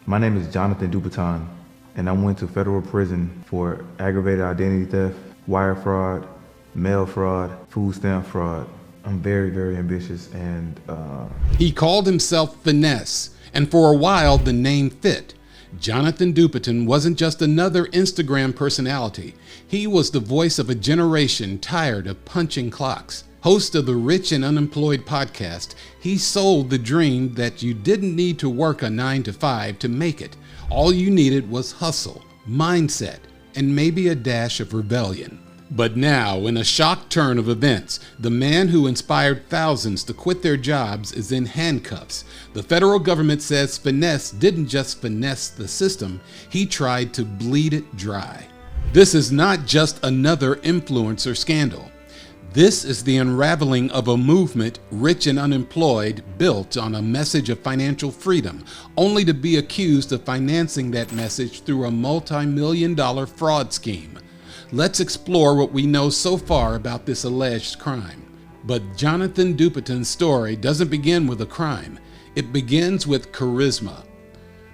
My name is Jonathan Dupaton, and I went to federal prison for aggravated identity theft, wire fraud, mail fraud, food stamp fraud. I'm very, very ambitious, and He called himself Finesse, and for a while the name fit. Jonathan Dupaton wasn't just another Instagram personality. He was the voice of a generation tired of punching clocks. Host of the Rich and Unemployed podcast, he sold the dream that you didn't need to work a 9-to-5 to make it. All you needed was hustle, mindset, and maybe a dash of rebellion. But now, in a shock turn of events, the man who inspired thousands to quit their jobs is in handcuffs. The federal government says Finesse didn't just finesse the system, he tried to bleed it dry. This is not just another influencer scandal. This is the unraveling of a movement, Rich and Unemployed, built on a message of financial freedom, only to be accused of financing that message through a multi-million-dollar fraud scheme. Let's explore what we know so far about this alleged crime. But Jonathan Dupaton's story doesn't begin with a crime. It begins with charisma.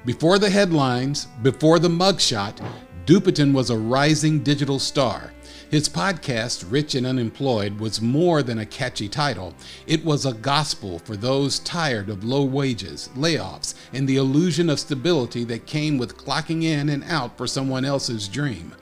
Before the headlines, before the mugshot, Dupaton was a rising digital star. His podcast, Rich and Unemployed, was more than a catchy title. It was a gospel for those tired of low wages, layoffs, and the illusion of stability that came with clocking in and out for someone else's dream.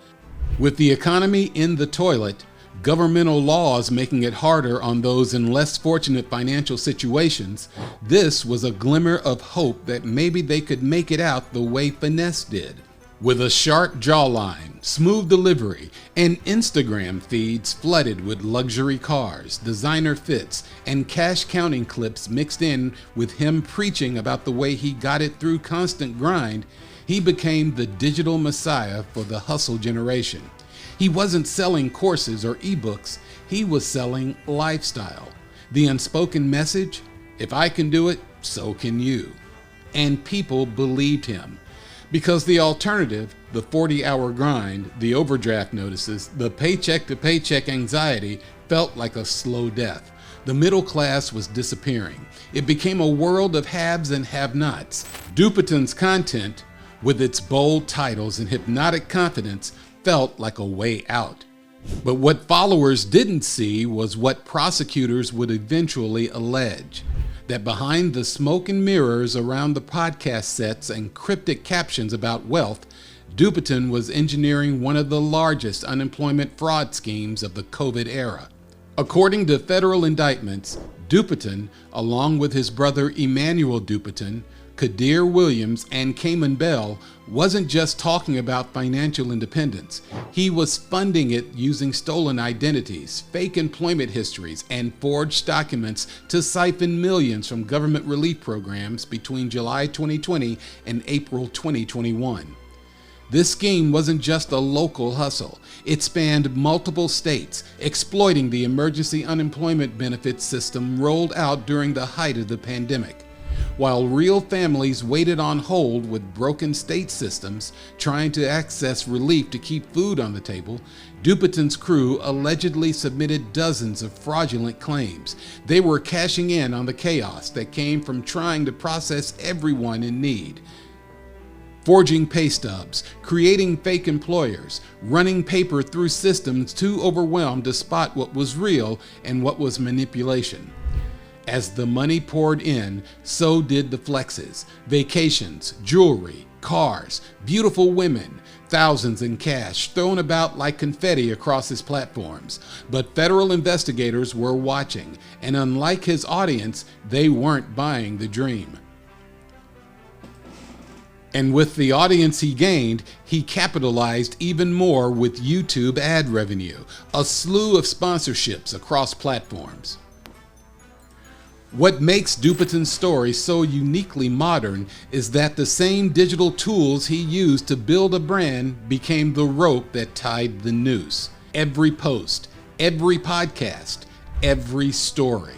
With the economy in the toilet, governmental laws making it harder on those in less fortunate financial situations, this was a glimmer of hope that maybe they could make it out the way Finesse did. With a sharp jawline, smooth delivery, and Instagram feeds flooded with luxury cars, designer fits, and cash counting clips mixed in with him preaching about the way he got it through constant grind, he became the digital messiah for the hustle generation. He wasn't selling courses or ebooks, he was selling lifestyle. The unspoken message, if I can do it, so can you. And people believed him. Because the alternative, the 40-hour grind, the overdraft notices, the paycheck-to-paycheck anxiety felt like a slow death. The middle class was disappearing. It became a world of haves and have-nots. Dupaton's content, with its bold titles and hypnotic confidence, felt like a way out. But what followers didn't see was what prosecutors would eventually allege. That behind the smoke and mirrors around the podcast sets and cryptic captions about wealth, Dupaton was engineering one of the largest unemployment fraud schemes of the COVID era. According to federal indictments, Dupaton, along with his brother Emmanuel Dupaton, Kadir Williams, and Cayman Bell, wasn't just talking about financial independence. He was funding it using stolen identities, fake employment histories, and forged documents to siphon millions from government relief programs between July 2020 and April 2021. This scheme wasn't just a local hustle. It spanned multiple states, exploiting the emergency unemployment benefits system rolled out during the height of the pandemic. While real families waited on hold with broken state systems, trying to access relief to keep food on the table, Dupaton's crew allegedly submitted dozens of fraudulent claims. They were cashing in on the chaos that came from trying to process everyone in need. Forging pay stubs, creating fake employers, running paper through systems too overwhelmed to spot what was real and what was manipulation. As the money poured in, so did the flexes, vacations, jewelry, cars, beautiful women, thousands in cash thrown about like confetti across his platforms. But federal investigators were watching, and unlike his audience, they weren't buying the dream. And with the audience he gained, he capitalized even more with YouTube ad revenue, a slew of sponsorships across platforms. What makes Dupaton's story so uniquely modern is that the same digital tools he used to build a brand became the rope that tied the noose. Every post, every podcast, every story.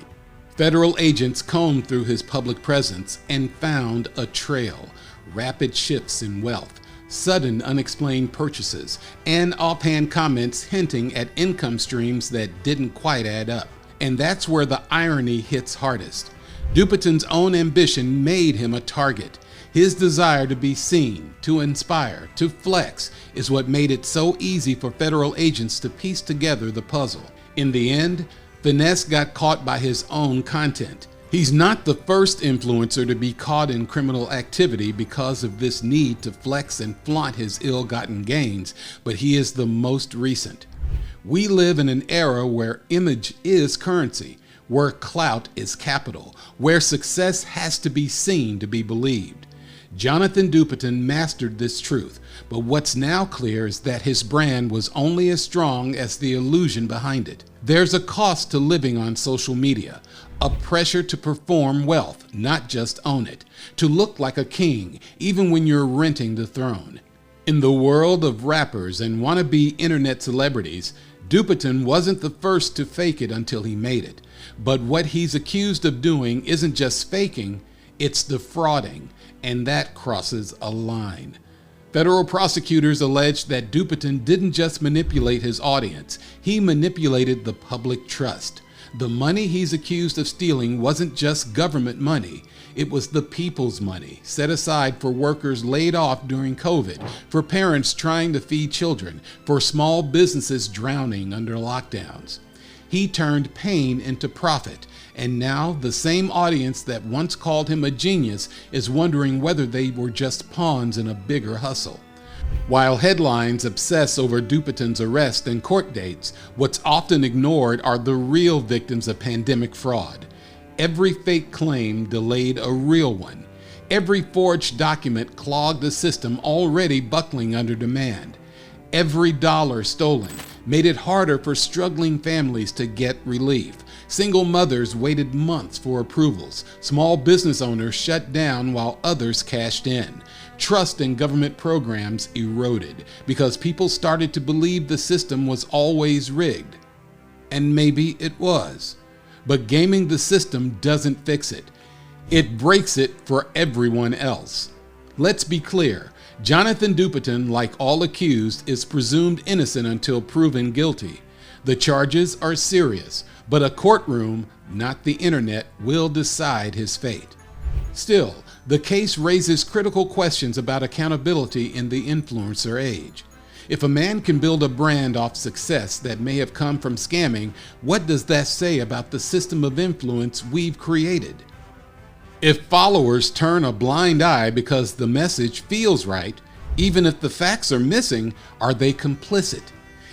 Federal agents combed through his public presence and found a trail. Rapid shifts in wealth, sudden unexplained purchases, and offhand comments hinting at income streams that didn't quite add up. And that's where the irony hits hardest. Dupaton's own ambition made him a target. His desire to be seen, to inspire, to flex is what made it so easy for federal agents to piece together the puzzle. In the end, Finesse got caught by his own content. He's not the first influencer to be caught in criminal activity because of this need to flex and flaunt his ill-gotten gains, but he is the most recent. We live in an era where image is currency, where clout is capital, where success has to be seen to be believed. Jonathan Dupaton mastered this truth, but what's now clear is that his brand was only as strong as the illusion behind it. There's a cost to living on social media, a pressure to perform wealth, not just own it, to look like a king, even when you're renting the throne. In the world of rappers and wannabe internet celebrities, Dupaton wasn't the first to fake it until he made it. But what he's accused of doing isn't just faking, it's defrauding, and that crosses a line. Federal prosecutors allege that Dupaton didn't just manipulate his audience, he manipulated the public trust. The money he's accused of stealing wasn't just government money, it was the people's money, set aside for workers laid off during COVID, for parents trying to feed children, for small businesses drowning under lockdowns. He turned pain into profit, and now the same audience that once called him a genius is wondering whether they were just pawns in a bigger hustle. While headlines obsess over Dupaton's arrest and court dates, what's often ignored are the real victims of pandemic fraud. Every fake claim delayed a real one. Every forged document clogged a system already buckling under demand. Every dollar stolen made it harder for struggling families to get relief. Single mothers waited months for approvals. Small business owners shut down while others cashed in. Trust in government programs eroded because people started to believe the system was always rigged. And maybe it was. But gaming the system doesn't fix it. It breaks it for everyone else. Let's be clear. Jonathan Dupaton, like all accused, is presumed innocent until proven guilty. The charges are serious, but a courtroom, not the internet, will decide his fate. Still, the case raises critical questions about accountability in the influencer age. If a man can build a brand off success that may have come from scamming, what does that say about the system of influence we've created? If followers turn a blind eye because the message feels right, even if the facts are missing, are they complicit?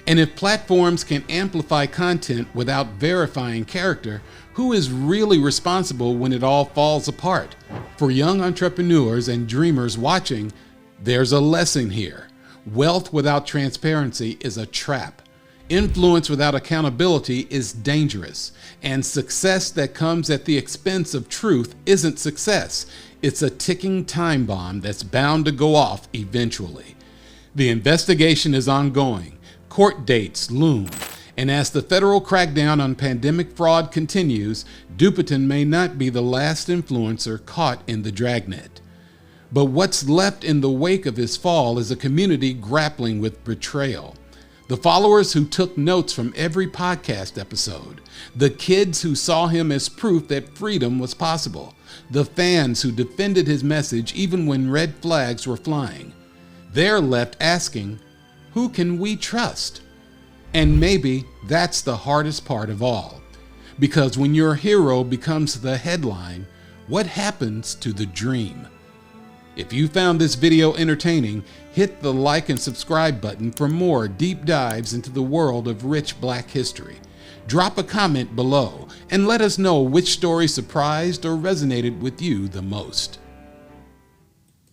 And if platforms can amplify content without verifying character, who is really responsible when it all falls apart? For young entrepreneurs and dreamers watching, there's a lesson here. Wealth without transparency is a trap. Influence without accountability is dangerous, and success that comes at the expense of truth isn't success. It's a ticking time bomb that's bound to go off eventually. The investigation is ongoing. Court dates loom, and as the federal crackdown on pandemic fraud continues, Dupaton may not be the last influencer caught in the dragnet. But what's left in the wake of his fall is a community grappling with betrayal. The followers who took notes from every podcast episode, the kids who saw him as proof that freedom was possible, the fans who defended his message even when red flags were flying. They're left asking, who can we trust? And maybe that's the hardest part of all. Because when your hero becomes the headline, what happens to the dream? If you found this video entertaining, hit the like and subscribe button for more deep dives into the world of rich Black history. Drop a comment below and let us know which story surprised or resonated with you the most.